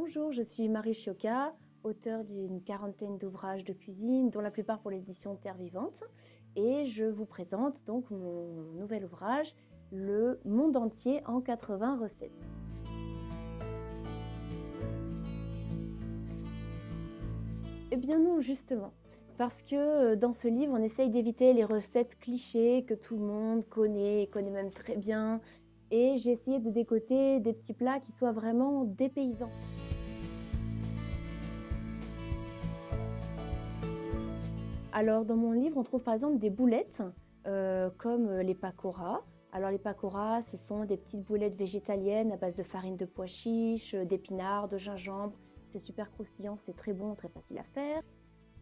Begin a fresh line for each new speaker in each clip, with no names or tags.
Bonjour, je suis Marie Chioca, auteure d'une quarantaine d'ouvrages de cuisine, dont la plupart pour l'édition Terre Vivante. Et je vous présente donc mon nouvel ouvrage, Le monde entier en 80 recettes. Eh bien non, justement. Parce que dans ce livre, on essaye d'éviter les recettes clichés que tout le monde connaît, et connaît même très bien. Et j'ai essayé de décoter des petits plats qui soient vraiment dépaysants. Alors dans mon livre, on trouve par exemple des boulettes comme les pakoras. Alors les pakoras, ce sont des petites boulettes végétaliennes à base de farine de pois chiches, d'épinards, de gingembre. C'est super croustillant, c'est très bon, très facile à faire.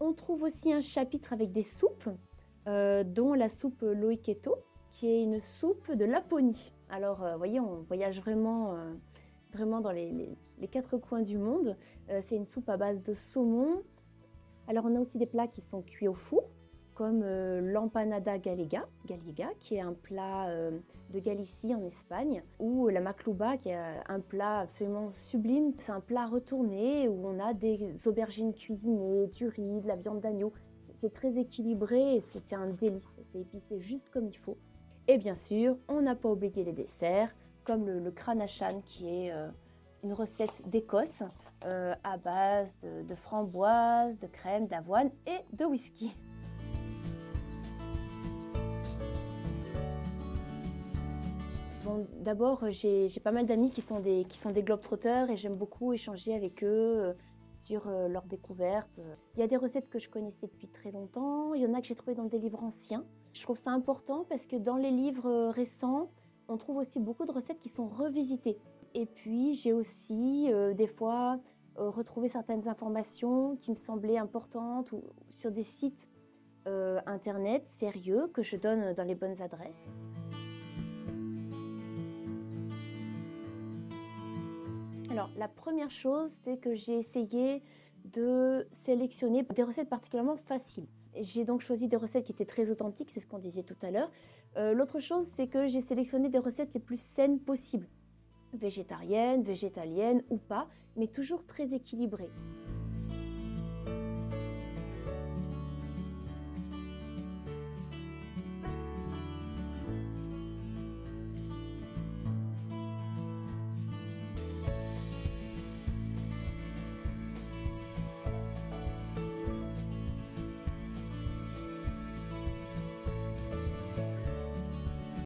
On trouve aussi un chapitre avec des soupes, dont la soupe loiketo, qui est une soupe de Laponie. Alors, vous voyez, on voyage vraiment dans les quatre coins du monde. C'est une soupe à base de saumon. Alors, on a aussi des plats qui sont cuits au four, comme l'empanada gallega, qui est un plat de Galicie en Espagne, ou la maklouba, qui est un plat absolument sublime. C'est un plat retourné où on a des aubergines cuisinées, du riz, de la viande d'agneau. C'est très équilibré et c'est un délice. C'est épicé juste comme il faut. Et bien sûr, on n'a pas oublié les desserts, comme le cranachan, qui est une recette d'Écosse à base de framboises, de crème, d'avoine et de whisky. Bon, d'abord, j'ai pas mal d'amis qui sont des globetrotters et j'aime beaucoup échanger avec eux sur leurs découvertes. Il y a des recettes que je connaissais depuis très longtemps, il y en a que j'ai trouvées dans des livres anciens. Je trouve ça important parce que dans les livres récents, on trouve aussi beaucoup de recettes qui sont revisitées. Et puis, j'ai aussi des fois retrouvé certaines informations qui me semblaient importantes ou sur des sites internet sérieux que je donne dans les bonnes adresses. Alors, la première chose, c'est que j'ai essayé de sélectionner des recettes particulièrement faciles. J'ai donc choisi des recettes qui étaient très authentiques, c'est ce qu'on disait tout à l'heure. L'autre chose, c'est que j'ai sélectionné des recettes les plus saines possibles. Végétariennes, végétaliennes ou pas, mais toujours très équilibrées.